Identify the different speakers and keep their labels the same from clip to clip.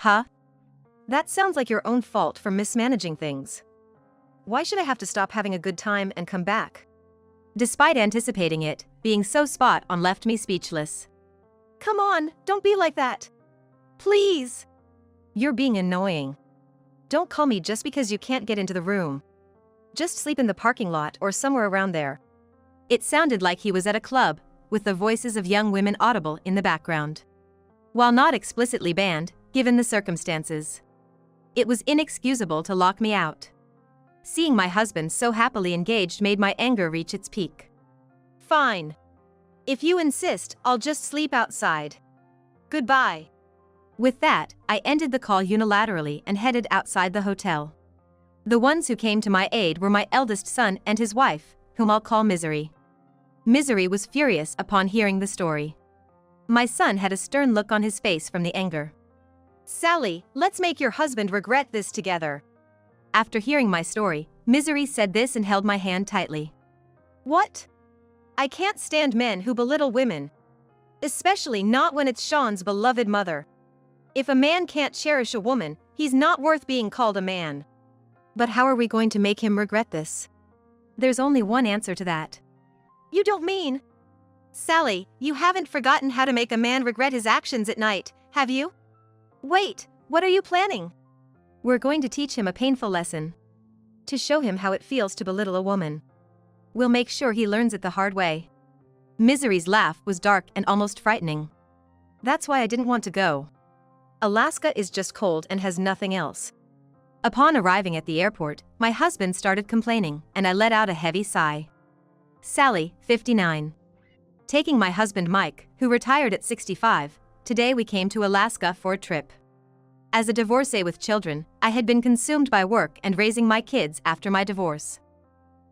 Speaker 1: Huh? That sounds like your own fault for mismanaging things. Why should I have to stop having a good time and come back? Despite anticipating it, being so spot on left me speechless. Come on, don't be like that. Please. You're being annoying. Don't call me just because you can't get into the room. Just sleep in the parking lot or somewhere around there. It sounded like he was at a club, with the voices of young women audible in the background. While not explicitly banned, given the circumstances, it was inexcusable to lock me out. Seeing my husband so happily engaged made my anger reach its peak. Fine. If you insist, I'll just sleep outside. Goodbye. With that, I ended the call unilaterally and headed outside the hotel. The ones who came to my aid were my eldest son and his wife, whom I'll call Misery. Misery was furious upon hearing the story. My son had a stern look on his face from the anger. Sally, let's make your husband regret this together. After hearing my story, Misery said this and held my hand tightly. What? I can't stand men who belittle women. Especially not when it's Sean's beloved mother. If a man can't cherish a woman, he's not worth being called a man. But how are we going to make him regret this? There's only one answer to that. You don't mean? Sally, you haven't forgotten how to make a man regret his actions at night, have you? Wait, what are you planning? We're going to teach him a painful lesson. To show him how it feels to belittle a woman. We'll make sure he learns it the hard way. Misery's laugh was dark and almost frightening. That's why I didn't want to go. Alaska is just cold and has nothing else. Upon arriving at the airport, my husband started complaining, and I let out a heavy sigh. Sally, 59. Taking my husband Mike, who retired at 65, today we came to Alaska for a trip. As a divorcee with children, I had been consumed by work and raising my kids after my divorce.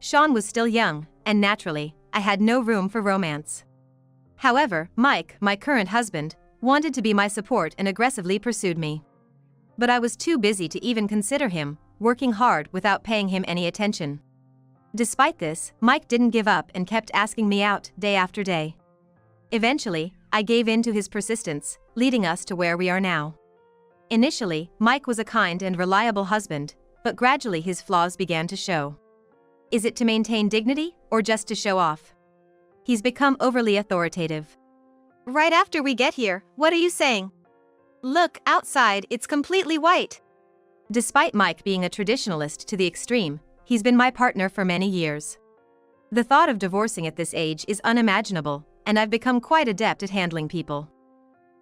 Speaker 1: Sean was still young, and naturally, I had no room for romance. However, Mike, my current husband, wanted to be my support and aggressively pursued me. But I was too busy to even consider him, working hard without paying him any attention. Despite this, Mike didn't give up and kept asking me out day after day. Eventually, I gave in to his persistence, leading us to where we are now. Initially, Mike was a kind and reliable husband, but gradually his flaws began to show. Is it to maintain dignity, or just to show off? He's become overly authoritative. Right after we get here, what are you saying? Look, outside, it's completely white. Despite Mike being a traditionalist to the extreme, he's been my partner for many years. The thought of divorcing at this age is unimaginable, and I've become quite adept at handling people.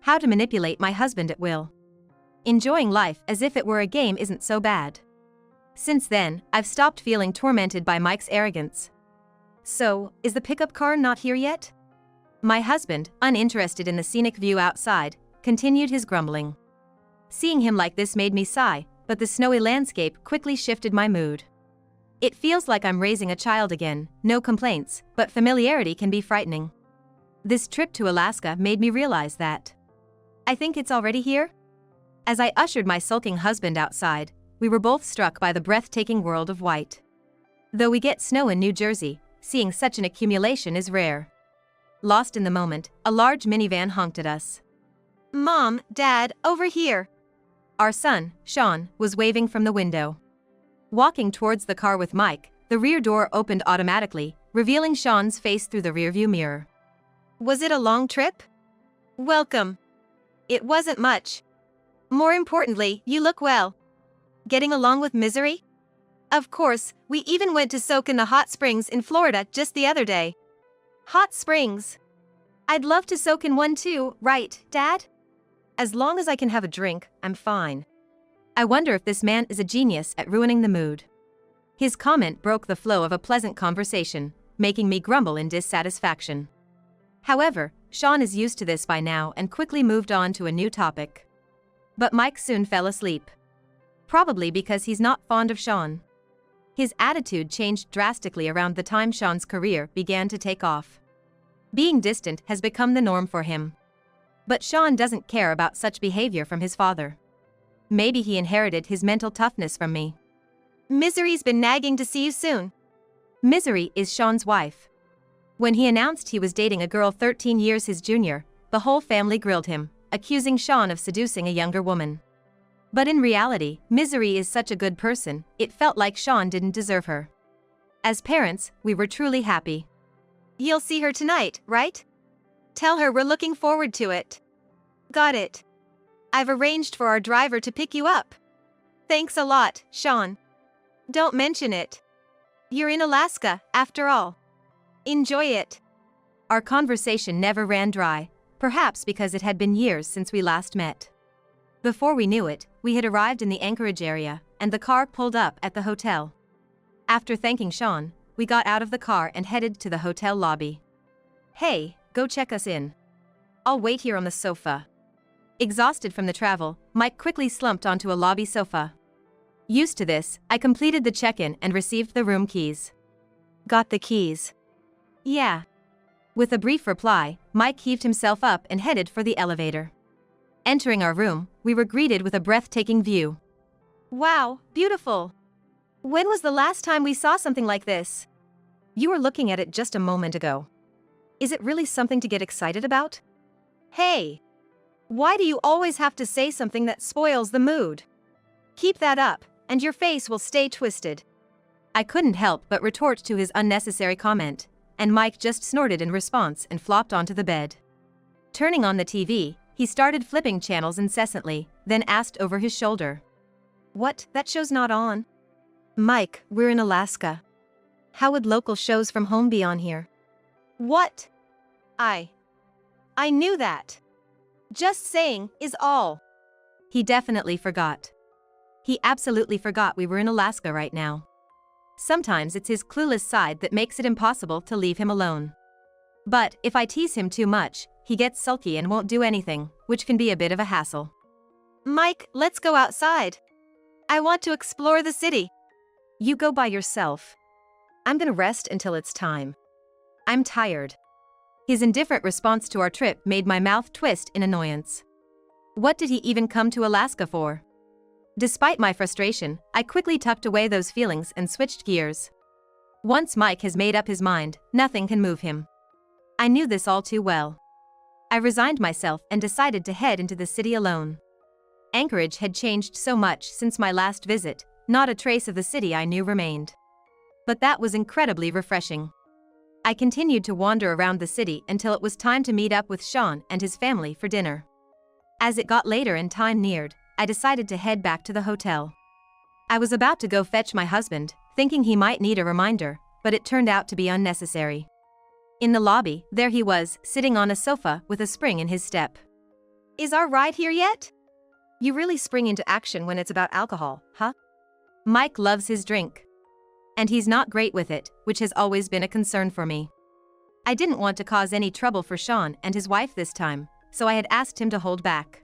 Speaker 1: How to manipulate my husband at will. Enjoying life as if it were a game isn't so bad. Since then, I've stopped feeling tormented by Mike's arrogance. So, is the pickup car not here yet? My husband, uninterested in the scenic view outside, continued his grumbling. Seeing him like this made me sigh, but the snowy landscape quickly shifted my mood. It feels like I'm raising a child again, no complaints, but familiarity can be frightening. This trip to Alaska made me realize that. I think it's already here? As I ushered my sulking husband outside, we were both struck by the breathtaking world of white. Though we get snow in New Jersey, seeing such an accumulation is rare. Lost in the moment, a large minivan honked at us. Mom, Dad, over here. Our son, Sean, was waving from the window. Walking towards the car with Mike, the rear door opened automatically, revealing Sean's face through the rearview mirror. Was it a long trip? Welcome. It wasn't much. More importantly, you look well. Getting along with Misery? Of course, we even went to soak in the hot springs in Florida just the other day. Hot springs. I'd love to soak in one too, right, Dad? As long as I can have a drink, I'm fine. I wonder if this man is a genius at ruining the mood. His comment broke the flow of a pleasant conversation, making me grumble in dissatisfaction. However, Sean is used to this by now and quickly moved on to a new topic. But Mike soon fell asleep. Probably because he's not fond of Sean. His attitude changed drastically around the time Sean's career began to take off. Being distant has become the norm for him. But Sean doesn't care about such behavior from his father. Maybe he inherited his mental toughness from me. Misery's been nagging to see you soon. Misery is Sean's wife. When he announced he was dating a girl 13 years his junior, the whole family grilled him, accusing Sean of seducing a younger woman. But in reality, Misery is such a good person, it felt like Sean didn't deserve her. As parents, we were truly happy. You'll see her tonight, right? Tell her we're looking forward to it. Got it. I've arranged for our driver to pick you up. Thanks a lot, Sean. Don't mention it. You're in Alaska, after all. Enjoy it. Our conversation never ran dry, perhaps because it had been years since we last met. Before we knew it, we had arrived in the Anchorage area, and the car pulled up at the hotel. After thanking Sean, we got out of the car and headed to the hotel lobby. Hey, go check us in. I'll wait here on the sofa. Exhausted from the travel, Mike quickly slumped onto a lobby sofa. Used to this, I completed the check-in and received the room keys. Got the keys? Yeah. With a brief reply, Mike heaved himself up and headed for the elevator. Entering our room, we were greeted with a breathtaking view. Wow, beautiful. When was the last time we saw something like this? You were looking at it just a moment ago. Is it really something to get excited about? Hey! Why do you always have to say something that spoils the mood? Keep that up, and your face will stay twisted. I couldn't help but retort to his unnecessary comment, and Mike just snorted in response and flopped onto the bed. Turning on the TV, he started flipping channels incessantly, then asked over his shoulder. What, that show's not on? Mike, we're in Alaska. How would local shows from home be on here? What? I knew that. Just saying, is all. He definitely forgot. He absolutely forgot we were in Alaska right now. Sometimes it's his clueless side that makes it impossible to leave him alone. But if I tease him too much, he gets sulky and won't do anything, which can be a bit of a hassle. Mike, let's go outside. I want to explore the city. You go by yourself. I'm gonna rest until it's time. I'm tired. His indifferent response to our trip made my mouth twist in annoyance. What did he even come to Alaska for? Despite my frustration, I quickly tucked away those feelings and switched gears. Once Mike has made up his mind, nothing can move him. I knew this all too well. I resigned myself and decided to head into the city alone. Anchorage had changed so much since my last visit, not a trace of the city I knew remained. But that was incredibly refreshing. I continued to wander around the city until it was time to meet up with Sean and his family for dinner. As it got later and time neared, I decided to head back to the hotel. I was about to go fetch my husband, thinking he might need a reminder, but it turned out to be unnecessary. In the lobby, there he was, sitting on a sofa with a spring in his step. Is our ride here yet? You really spring into action when it's about alcohol, huh? Mike loves his drink. And he's not great with it, which has always been a concern for me. I didn't want to cause any trouble for Sean and his wife this time, so I had asked him to hold back.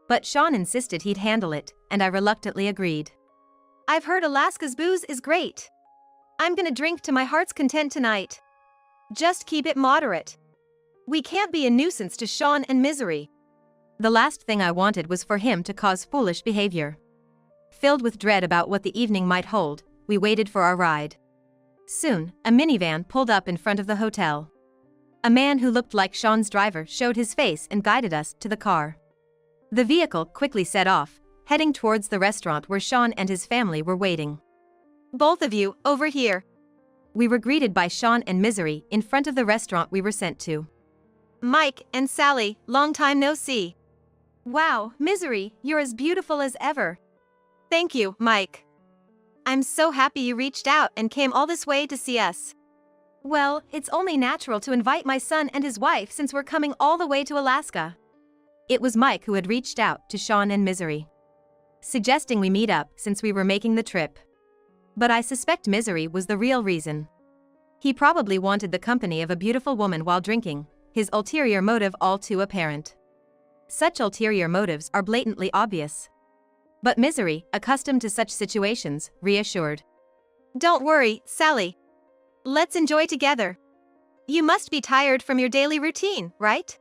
Speaker 1: But Sean insisted he'd handle it, and I reluctantly agreed. I've heard Alaska's booze is great. I'm gonna drink to my heart's content tonight. Just keep it moderate. We can't be a nuisance to Sean and Misery. The last thing I wanted was for him to cause foolish behavior. Filled with dread about what the evening might hold, we waited for our ride. Soon, a minivan pulled up in front of the hotel. A man who looked like Sean's driver showed his face and guided us to the car. The vehicle quickly set off, heading towards the restaurant where Sean and his family were waiting. Both of you, over here. We were greeted by Sean and Misery in front of the restaurant we were sent to. Mike and Sally, long time no see. Wow, Misery, you're as beautiful as ever. Thank you, Mike. I'm so happy you reached out and came all this way to see us. Well, it's only natural to invite my son and his wife since we're coming all the way to Alaska. It was Mike who had reached out to Sean and Misery, suggesting we meet up since we were making the trip. But I suspect Misery was the real reason. He probably wanted the company of a beautiful woman while drinking, his ulterior motive all too apparent. Such ulterior motives are blatantly obvious. But Misery, accustomed to such situations, reassured. Don't worry, Sally. Let's enjoy together. You must be tired from your daily routine, right?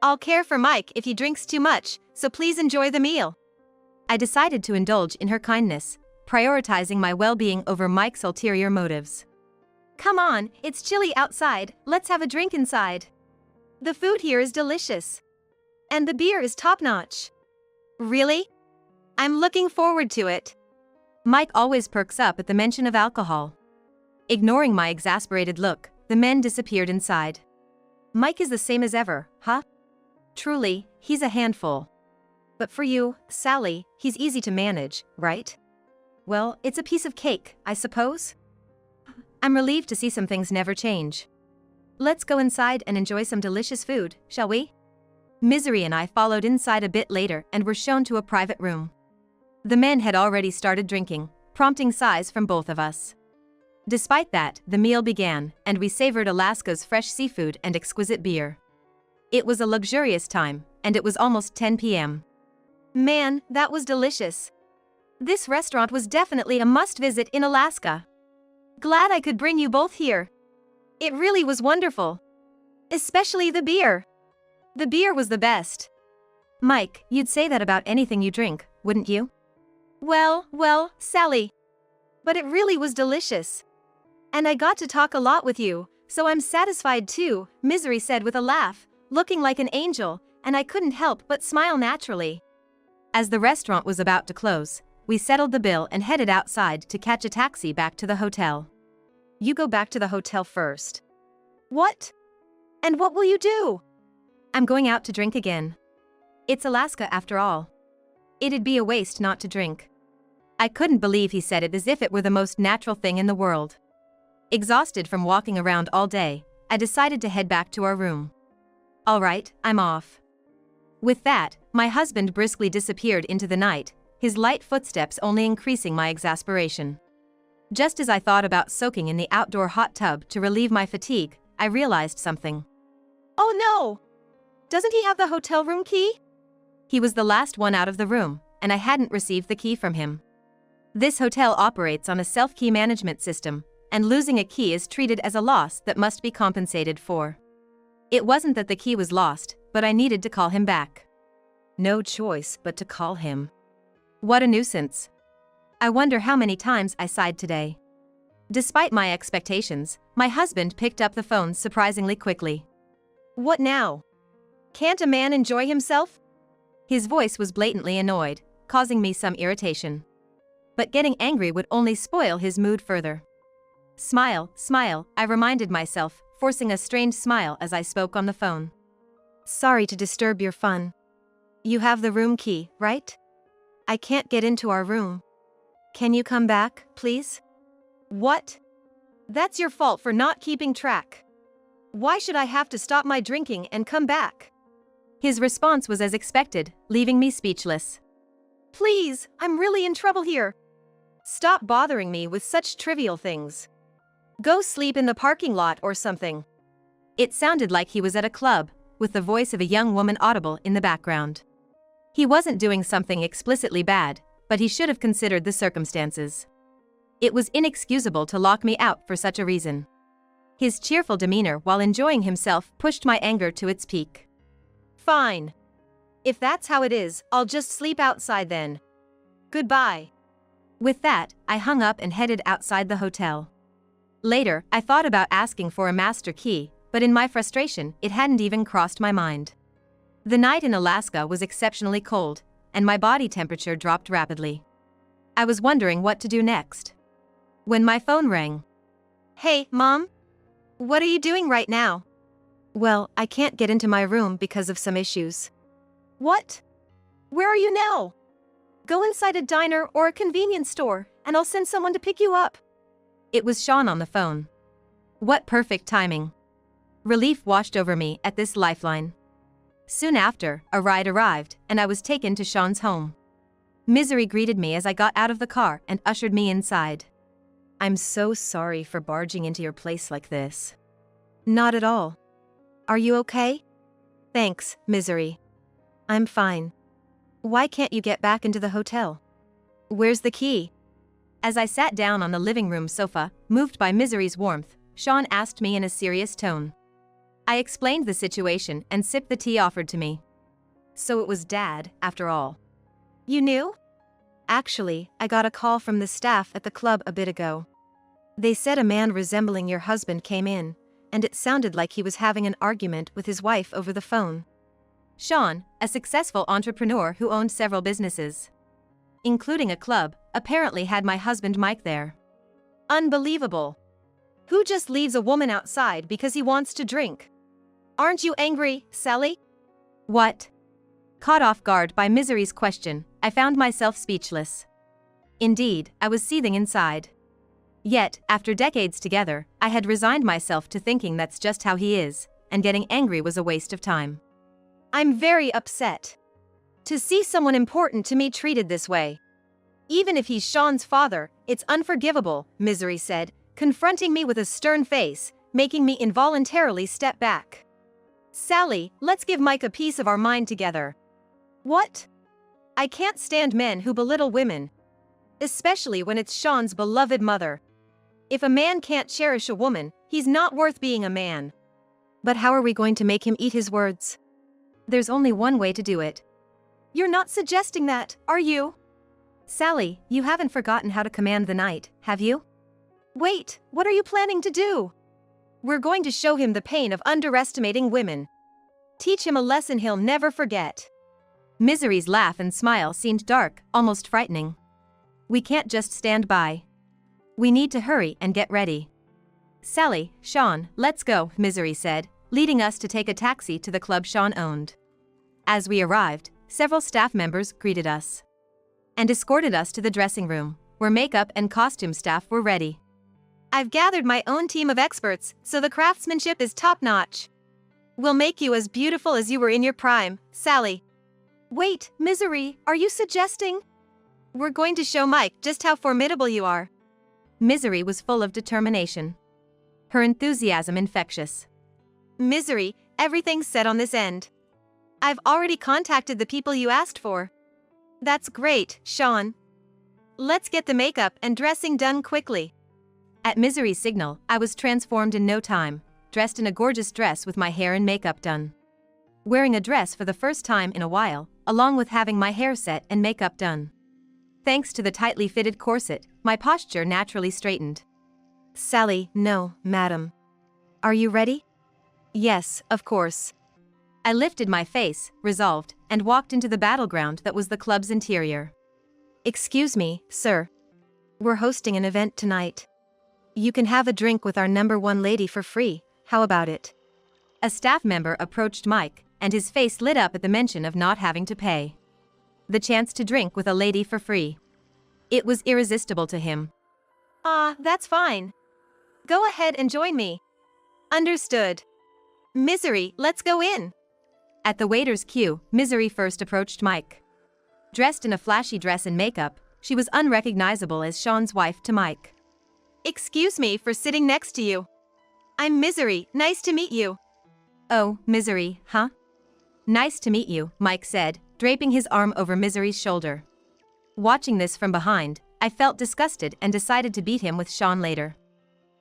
Speaker 1: I'll care for Mike if he drinks too much, so please enjoy the meal. I decided to indulge in her kindness, prioritizing my well-being over Mike's ulterior motives. Come on, it's chilly outside, let's have a drink inside. The food here is delicious. And the beer is top-notch. Really? I'm looking forward to it. Mike always perks up at the mention of alcohol. Ignoring my exasperated look, the men disappeared inside. Mike is the same as ever, huh? Truly, he's a handful. But for you, Sally, he's easy to manage, right? Well, it's a piece of cake, I suppose? I'm relieved to see some things never change. Let's go inside and enjoy some delicious food, shall we? Misery and I followed inside a bit later and were shown to a private room. The men had already started drinking, prompting sighs from both of us. Despite that, the meal began, and we savored Alaska's fresh seafood and exquisite beer. It was a luxurious time, and it was almost 10 p.m. Man, that was delicious. This restaurant was definitely a must-visit in Alaska. Glad I could bring you both here. It really was wonderful. Especially the beer. The beer was the best. Mike, you'd say that about anything you drink, wouldn't you? Well, Sally. But it really was delicious. And I got to talk a lot with you, so I'm satisfied too, Misery said with a laugh, looking like an angel, and I couldn't help but smile naturally. As the restaurant was about to close, we settled the bill and headed outside to catch a taxi back to the hotel. You go back to the hotel first. What? And what will you do? I'm going out to drink again. It's Alaska after all. It'd be a waste not to drink. I couldn't believe he said it as if it were the most natural thing in the world. Exhausted from walking around all day, I decided to head back to our room. All right, I'm off. With that, my husband briskly disappeared into the night, his light footsteps only increasing my exasperation. Just as I thought about soaking in the outdoor hot tub to relieve my fatigue, I realized something. Oh no! Doesn't he have the hotel room key? He was the last one out of the room, and I hadn't received the key from him. This hotel operates on a self-key management system, and losing a key is treated as a loss that must be compensated for. It wasn't that the key was lost, but I needed to call him back. No choice but to call him. What a nuisance. I wonder how many times I sighed today. Despite my expectations, my husband picked up the phone surprisingly quickly. What now? Can't a man enjoy himself? His voice was blatantly annoyed, causing me some irritation. But getting angry would only spoil his mood further. Smile, I reminded myself, forcing a strained smile as I spoke on the phone. Sorry to disturb your fun. You have the room key, right? I can't get into our room. Can you come back, please? What? That's your fault for not keeping track. Why should I have to stop my drinking and come back? His response was as expected, leaving me speechless. Please, I'm really in trouble here. Stop bothering me with such trivial things. Go sleep in the parking lot or something. It sounded like he was at a club, with the voice of a young woman audible in the background. He wasn't doing something explicitly bad, but he should have considered the circumstances. It was inexcusable to lock me out for such a reason. His cheerful demeanor while enjoying himself pushed my anger to its peak. Fine. If that's how it is, I'll just sleep outside then. Goodbye. With that, I hung up and headed outside the hotel. Later, I thought about asking for a master key, but in my frustration, it hadn't even crossed my mind. The night in Alaska was exceptionally cold, and my body temperature dropped rapidly. I was wondering what to do next, when my phone rang. Hey, Mom? What are you doing right now? Well, I can't get into my room because of some issues. What? Where are you now? Go inside a diner or a convenience store, and I'll send someone to pick you up. It was Sean on the phone. What perfect timing. Relief washed over me at this lifeline. Soon after, a ride arrived, and I was taken to Sean's home. Misery greeted me as I got out of the car and ushered me inside. I'm so sorry for barging into your place like this. Not at all. Are you okay? Thanks, Misery. I'm fine. Why can't you get back into the hotel? Where's the key? As I sat down on the living room sofa, moved by Misery's warmth, Sean asked me in a serious tone. I explained the situation and sipped the tea offered to me. So it was Dad, after all. You knew? Actually, I got a call from the staff at the club a bit ago. They said a man resembling your husband came in, and it sounded like he was having an argument with his wife over the phone. Sean, a successful entrepreneur who owned several businesses. including a club, apparently had my husband Mike there. Unbelievable. Who just leaves a woman outside because he wants to drink? Aren't you angry, Sally? What? Caught off guard by Misery's question, I found myself speechless. Indeed, I was seething inside. Yet, after decades together, I had resigned myself to thinking that's just how he is, and getting angry was a waste of time. I'm very upset. To see someone important to me treated this way. Even if he's Sean's father, it's unforgivable, Misery said, confronting me with a stern face, making me involuntarily step back. Sally, let's give Mike a piece of our mind together. What? I can't stand men who belittle women. Especially when it's Sean's beloved mother. If a man can't cherish a woman, he's not worth being a man. But how are we going to make him eat his words? There's only one way to do it. You're not suggesting that, are you? Sally, you haven't forgotten how to command the night, have you? Wait, what are you planning to do? We're going to show him the pain of underestimating women. Teach him a lesson he'll never forget. Misery's laugh and smile seemed dark, almost frightening. We can't just stand by. We need to hurry and get ready. Sally, Sean, let's go, Misery said, leading us to take a taxi to the club Sean owned. As we arrived, several staff members greeted us and escorted us to the dressing room, where makeup and costume staff were ready. I've gathered my own team of experts, so the craftsmanship is top-notch. We'll make you as beautiful as you were in your prime, Sally. Wait, Misery, are you suggesting? We're going to show Mike just how formidable you are. Misery was full of determination. Her enthusiasm infectious. Misery, everything's set on this end. I've already contacted the people you asked for. That's great, Sean. Let's get the makeup and dressing done quickly. At Misery's signal, I was transformed in no time, dressed in a gorgeous dress with my hair and makeup done. Wearing a dress for the first time in a while, along with having my hair set and makeup done. Thanks to the tightly fitted corset, my posture naturally straightened. Sally, no, madam. Are you ready? Yes, of course. I lifted my face, resolved, and walked into the battleground that was the club's interior. Excuse me, sir. We're hosting an event tonight. You can have a drink with our #1 lady for free, how about it? A staff member approached Mike, and his face lit up at the mention of not having to pay. The chance to drink with a lady for free. It was irresistible to him. That's fine. Go ahead and join me. Understood. Misery, let's go in. At the waiter's queue, Misery first approached Mike. Dressed in a flashy dress and makeup, she was unrecognizable as Sean's wife to Mike. Excuse me for sitting next to you. I'm Misery, nice to meet you. Oh, Misery, huh? Nice to meet you, Mike said, draping his arm over Misery's shoulder. Watching this from behind, I felt disgusted and decided to beat him with Sean later.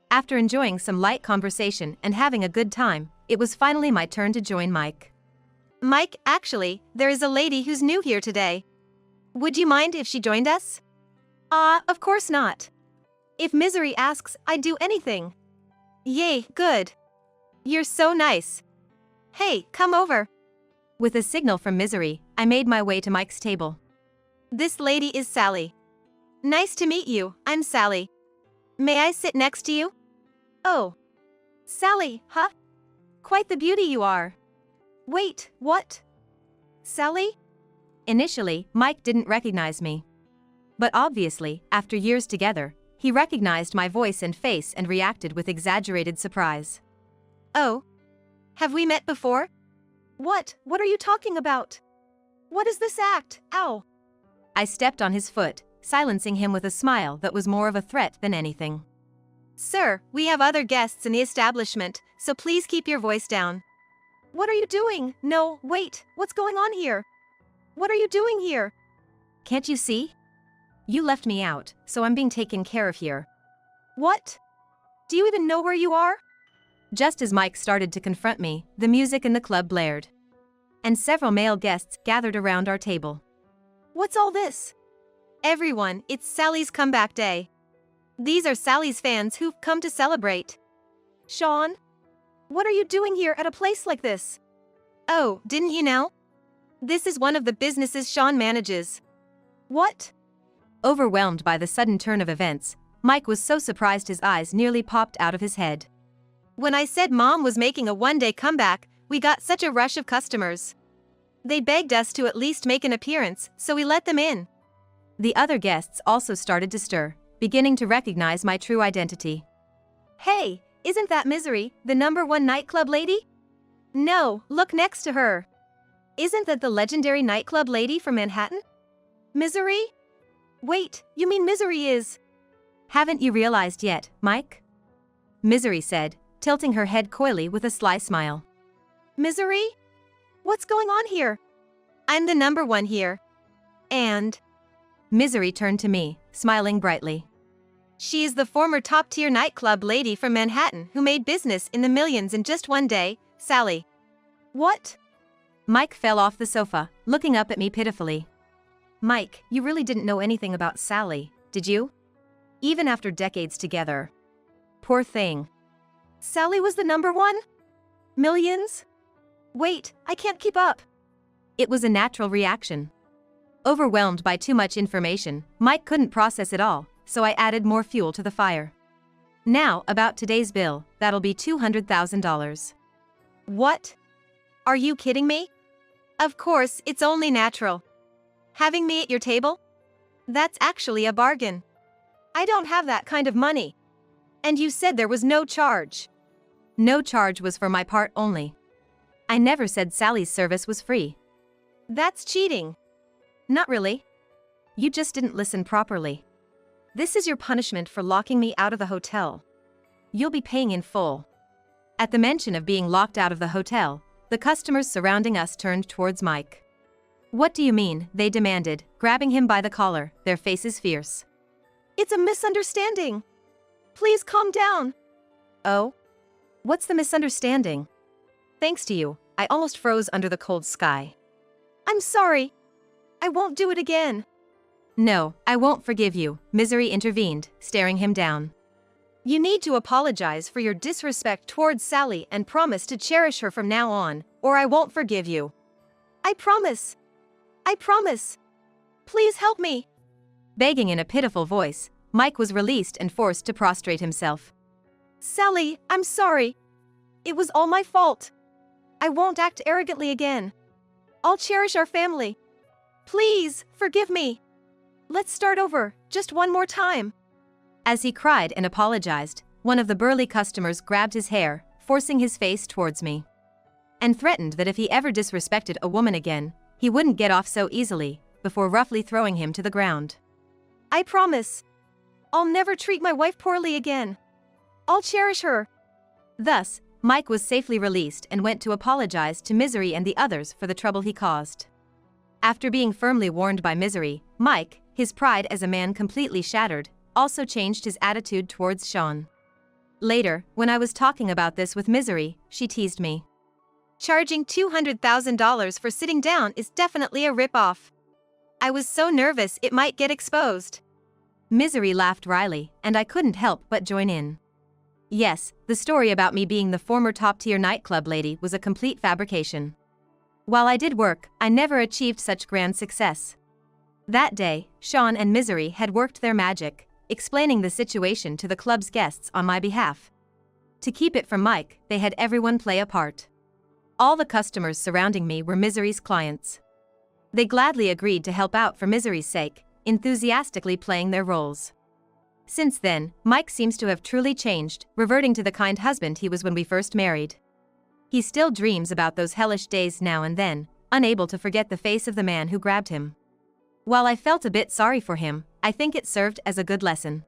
Speaker 1: After enjoying some light conversation and having a good time, it was finally my turn to join Mike. Mike, actually, there is a lady who's new here today. Would you mind if she joined us? Of course not. If Misery asks, I'd do anything. Yay, good. You're so nice. Hey, come over. With a signal from Misery, I made my way to Mike's table. This lady is Sally. Nice to meet you, I'm Sally. May I sit next to you? Oh. Sally, huh? Quite the beauty you are. Wait, what? Sally? Initially, Mike didn't recognize me. But obviously, after years together, he recognized my voice and face and reacted with exaggerated surprise. Oh? Have we met before? What are you talking about? What is this act? Ow! I stepped on his foot, silencing him with a smile that was more of a threat than anything. Sir, we have other guests in the establishment, so please keep your voice down. What are you doing? No, wait, what's going on here? What are you doing here? Can't you see? You left me out, so I'm being taken care of here. What? Do you even know where you are? Just as Mike started to confront me, the music in the club blared. And several male guests gathered around our table. What's all this? Everyone, it's Sally's comeback day. These are Sally's fans who've come to celebrate. Sean? What are you doing here at a place like this? Oh, didn't you know? This is one of the businesses Sean manages. What? Overwhelmed by the sudden turn of events, Mike was so surprised his eyes nearly popped out of his head. When I said Mom was making a one-day comeback, we got such a rush of customers. They begged us to at least make an appearance, so we let them in. The other guests also started to stir, beginning to recognize my true identity. Hey, isn't that Misery, the #1 nightclub lady? No, look next to her. Isn't that the legendary nightclub lady from Manhattan? Misery? Wait, you mean Misery is... Haven't you realized yet, Mike? Misery said, tilting her head coyly with a sly smile. Misery? What's going on here? I'm the #1 here. And... Misery turned to me, smiling brightly. She is the former top-tier nightclub lady from Manhattan who made business in the millions in just one day, Sally. What? Mike fell off the sofa, looking up at me pitifully. Mike, you really didn't know anything about Sally, did you? Even after decades together. Poor thing. Sally was the #1? Millions? Wait, I can't keep up. It was a natural reaction. Overwhelmed by too much information, Mike couldn't process it all, so I added more fuel to the fire. Now, about today's bill, that'll be $200,000. What? Are you kidding me? Of course, it's only natural. Having me at your table? That's actually a bargain. I don't have that kind of money. And you said there was no charge. No charge was for my part only. I never said Sally's service was free. That's cheating. Not really. You just didn't listen properly. This is your punishment for locking me out of the hotel. You'll be paying in full. At the mention of being locked out of the hotel, the customers surrounding us turned towards Mike. What do you mean? They demanded, grabbing him by the collar, their faces fierce. It's a misunderstanding. Please calm down. Oh? What's the misunderstanding? Thanks to you, I almost froze under the cold sky. I'm sorry. I won't do it again. No, I won't forgive you, Misery intervened, staring him down. You need to apologize for your disrespect towards Sally and promise to cherish her from now on, or I won't forgive you. I promise. I promise. Please help me. Begging in a pitiful voice, Mike was released and forced to prostrate himself. Sally, I'm sorry. It was all my fault. I won't act arrogantly again. I'll cherish our family. Please, forgive me. Let's start over, just one more time. As he cried and apologized, one of the burly customers grabbed his hair, forcing his face towards me. And threatened that if he ever disrespected a woman again, he wouldn't get off so easily, before roughly throwing him to the ground. I promise. I'll never treat my wife poorly again. I'll cherish her. Thus, Mike was safely released and went to apologize to Misery and the others for the trouble he caused. After being firmly warned by Misery, Mike, his pride as a man completely shattered, also changed his attitude towards Sean. Later, when I was talking about this with Misery, she teased me. Charging $200,000 for sitting down is definitely a rip-off. I was so nervous it might get exposed. Misery laughed wryly, and I couldn't help but join in. Yes, the story about me being the former top-tier nightclub lady was a complete fabrication. While I did work, I never achieved such grand success. That day, Sean and Misery had worked their magic, explaining the situation to the club's guests on my behalf. To keep it from Mike, they had everyone play a part. All the customers surrounding me were Misery's clients. They gladly agreed to help out for Misery's sake, enthusiastically playing their roles. Since then, Mike seems to have truly changed, reverting to the kind husband he was when we first married. He still dreams about those hellish days now and then, unable to forget the face of the man who grabbed him. While I felt a bit sorry for him, I think it served as a good lesson.